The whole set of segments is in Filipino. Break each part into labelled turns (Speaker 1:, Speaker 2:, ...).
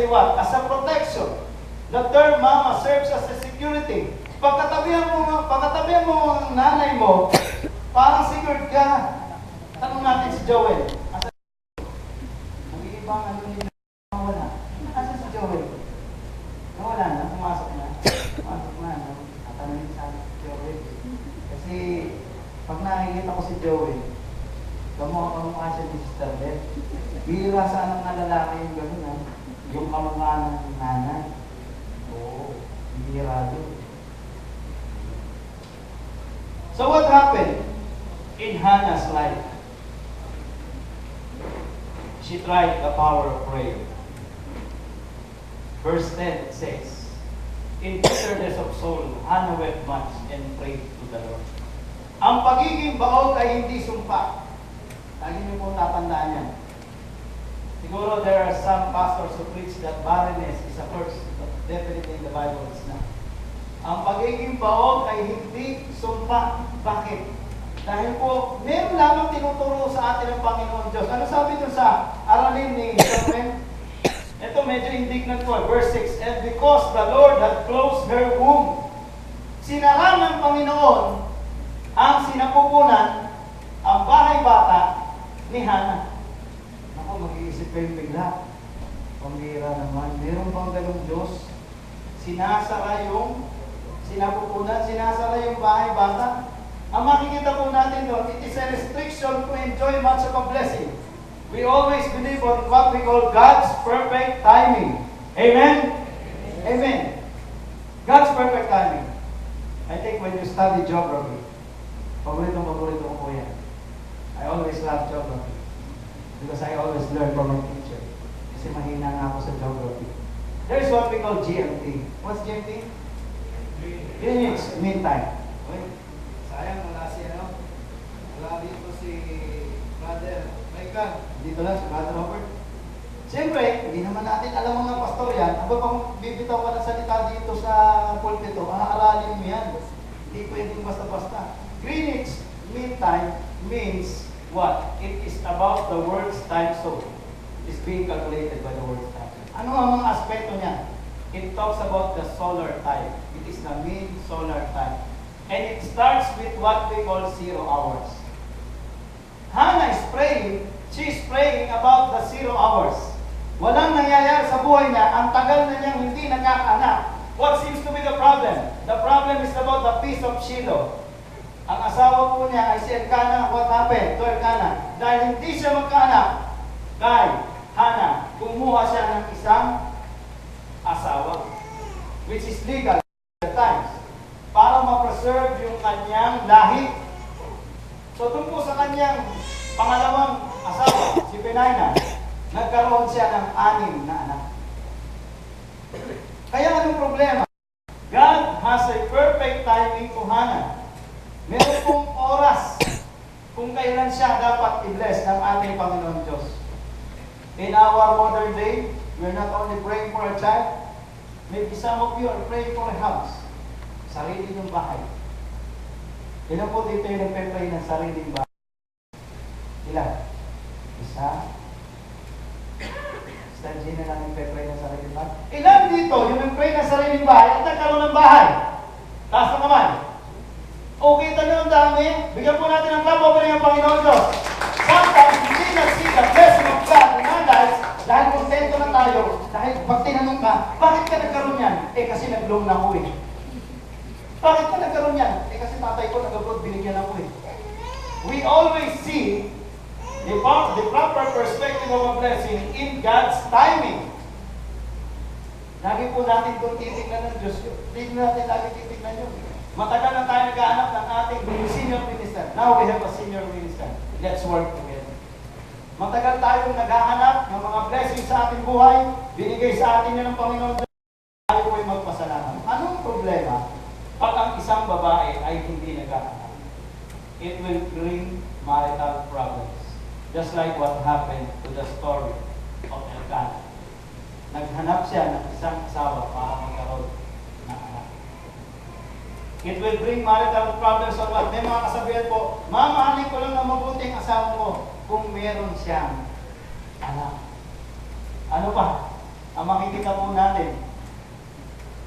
Speaker 1: a what? As a protection. The term mama serves as a security. Pagkatabihan mo ang nanay mo, parang secured ka. Tanong natin si Joel. Ang ibang ano nila, nawala. Asa si Joel? Nawala na, pumasok na. Pumasok na, no? Tatanungin sa akin si Joel. Kasi, pag nakikita ko si Joel, kamukha siya ni Sister Beth. Bihira sa anak na lalaki yung gano'n, ha? Yung kamukha ng nanay. Oo, bihira doon. So what happened in Hannah's life? She tried the power of prayer. Verse 10 says, in bitterness of soul, Hannah wept much and prayed to the Lord. Ang pagiging baog ay hindi sumpa. Lagi niyo po tatandaan yan. Siguro there are some pastors who preach that barrenness is a curse, but definitely in the Bible it's not. Ang pagiging baog ay hindi sumpa. Bakit? Dahil po, meron lamang tinuturo sa atin ng Panginoon Diyos. Ano sabi dun sa aralin ni Samuel? Ito medyo indignant ko. Verse 6, and because the Lord had closed her womb, sinara ng Panginoon ang sinapupunan, ang bahay bata ni Hannah. Ako, mag-iisip kayo bigla. Pambira naman. Meron bang ganong Diyos? Sinasara yung sinapupunan, sinasara yung bahay bata. Ang makikita po natin doon, it is a restriction to enjoy much of a blessing. We always believe on what we call God's perfect timing. Amen? Amen. God's perfect timing. I think when you study geography, paborito ko po yan. I always love geography. Because I always learn from my teacher. Kasi mahina nga ako sa geography. There is what we call GMT. What's GMT? Greenwich Mean Time. Okay. Sayang, wala dito si Brother Michael. Dito lang si Brother Robert. Siyempre, hindi naman natin alam mga pastor yan. Aba pang bibitaw ka ng salita dito sa pulpito, aaralin mo yan. Hindi pwedeng basta-basta. Greenwich Mean Time means what? It is about the world's time zone. It is being calculated by the world's time zone. Ano ang mga aspeto niya? It talks about the solar time. It is the mean solar time. And it starts with what we call 0 hours. Hannah is praying, she is praying about the 0 hours. Walang nangyayari sa buhay niya, ang tagal na niyang hindi nagkakaanak. What seems to be the problem? The problem is about the peace of Shiloh. Ang asawa po niya ay si Elkanah. What happened to Elkanah? Dahil hindi siya magkaanak kay Hannah, kumuha siya ng isang asawa, which is legal at times, para ma-preserve yung kanyang lahi. So, doon po sa kanyang pangalawang asawa, si Penina, nagkaroon siya ng 6 na anak. Kaya anong problema? God has a perfect timing to Hannah. Meron pong oras kung kailan siya dapat i-bless ng ating Panginoon Diyos. In our modern day, we're not only praying for a child, maybe some of you are praying for a house. Sarili ng bahay. Ilan po dito yung nagpe-pray ng sariling bahay? Ilan? Isa? Stanji na lang nagpe-pray ng sariling bahay? Ilan dito yung nagpray ng sariling bahay at nagkaroon ng bahay? Taas na kamay. Okay, tanong ang dami. Bigyan po natin ng clap offering ang Panginoon Diyos. Sometimes, hindi na-see the blessing of God in our lives dahil kontento na tayo. Dahil pag tinanong ka, bakit ka nagkaroon yan? Kasi nag-loan na ako eh. Bakit ka nagkaroon yan? Kasi tatay ko nag-abroad, binigyan ako eh. We always see the proper perspective of a blessing in God's timing. Lagi po natin itong titignan ng Diyos. Hindi natin lagi titignan yun. Matagal na tayo nag-aanap ng ating senior minister. Now we have a senior minister. Let's work together. Matagal tayong naghahanap ng mga blessings sa ating buhay. Binigay sa atin yan ng Panginoon. Tayo po'y magpasalamat. Anong problema? Pag ang isang babae ay hindi nag-aanap, it will bring marital problems. Just like what happened to the story of Elkanah. Naghanap siya ng isang asawa para magkaroon ng anak. It will bring marital problems or what? May mga kasabihan po, mamahalin ko lang na mabuting asawa ko kung meron siyang anak. Ano pa? ang makikita po natin.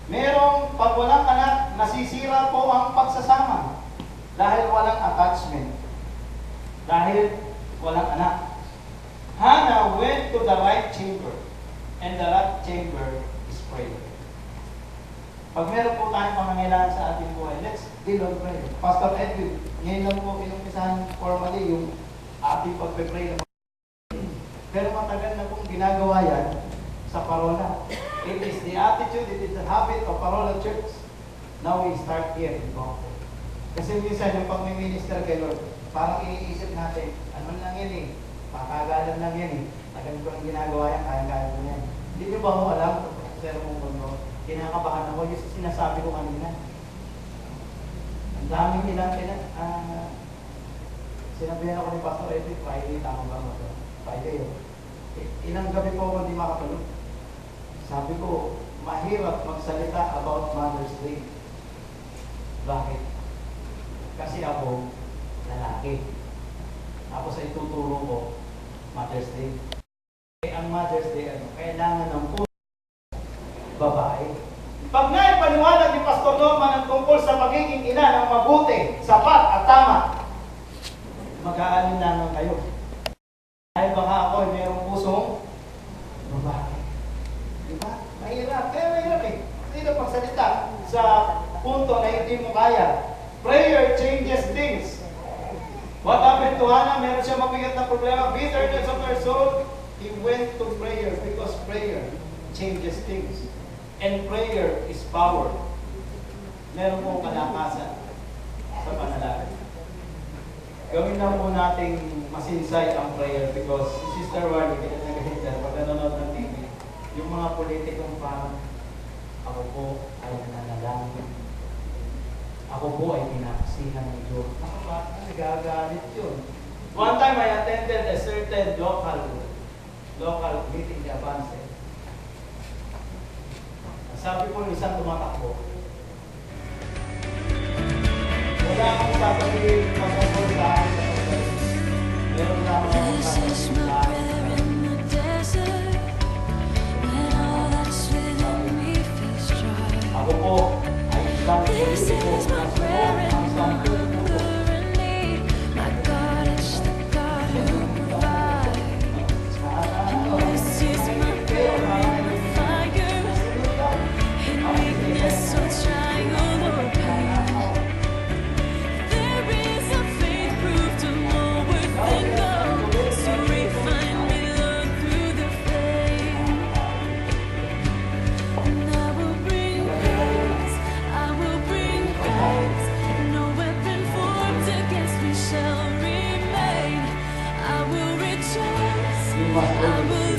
Speaker 1: Merong, pag walang anak, nasisira po ang pagsasama. Dahil walang attachment. Dahil walang anak. Hannah went to the right chamber. And the right chamber is prayer. Pag meron po tayong pangangailangan sa ating buhay, let's deal on prayer. Pastor Edwin, ngayon lang po inumpisahan formally yung ating pagpe-pray. Pero matagal na pong ginagawa yan sa parola. It is the attitude, it is the habit of Parola Church. Now we start here in Bangko. Kasi minsan yung pag-minister kay Lord, parang iniisip natin, ano lang yan eh, pakagalan lang yan eh. Tagal ko ang ginagawa yan, kaya-kaya ko yan. Hindi nyo ba ako alam, Sir Mungkono, kinakabahan ako yung sinasabi ko kanina. Ang daming nilang sinabihan ako ni Pastor Edwin, Friday, tama ba mo? Friday yun. Ilang gabi po ako hindi makatulog. Sabi ko, mahirap magsalita about Mother's Day. Bakit? Kasi ako, lalaki. Tapos ay tuturo ko, Mother's Day. Ang Mother's Day, kailangan ng babae. Pag naipaliwanag ni Pastor Norman ang tungkol sa pagiging ina ng mabuti, sapat at tama, mag-aalinlangan kayo. Dahil baka ako ay mayroong pusong babae. Diba? Mahirap. Kaya mahirap eh. Hindi na pagsalita sa punto na hindi mo kaya. Prayer changes things. What happened to Hannah? Meron siya mabigat na problema. Bitterness of her soul. He went to prayer because prayer changes things. And prayer is power. Meron pong kalakasan sa panalangin. Gawin lang po nating masinsay ang prayer because si Sister Warlie, kaya nag-hita, pag nanonood ng TV, yung mga politikong parang, ako po ay nananalangin. Ako po ay pinakasihan ng Diyos. Ako ba? Nagagalit yun. One time I attended a certain local meeting ni Avance. Sabi ko, isang tumatakbo. Wala akong sasabihin matungkol sa akin sa pagkakas. Meron lang akong sasabihin sa akin. Ako po ay isang politiko na sumunod ang isang politiko.
Speaker 2: I will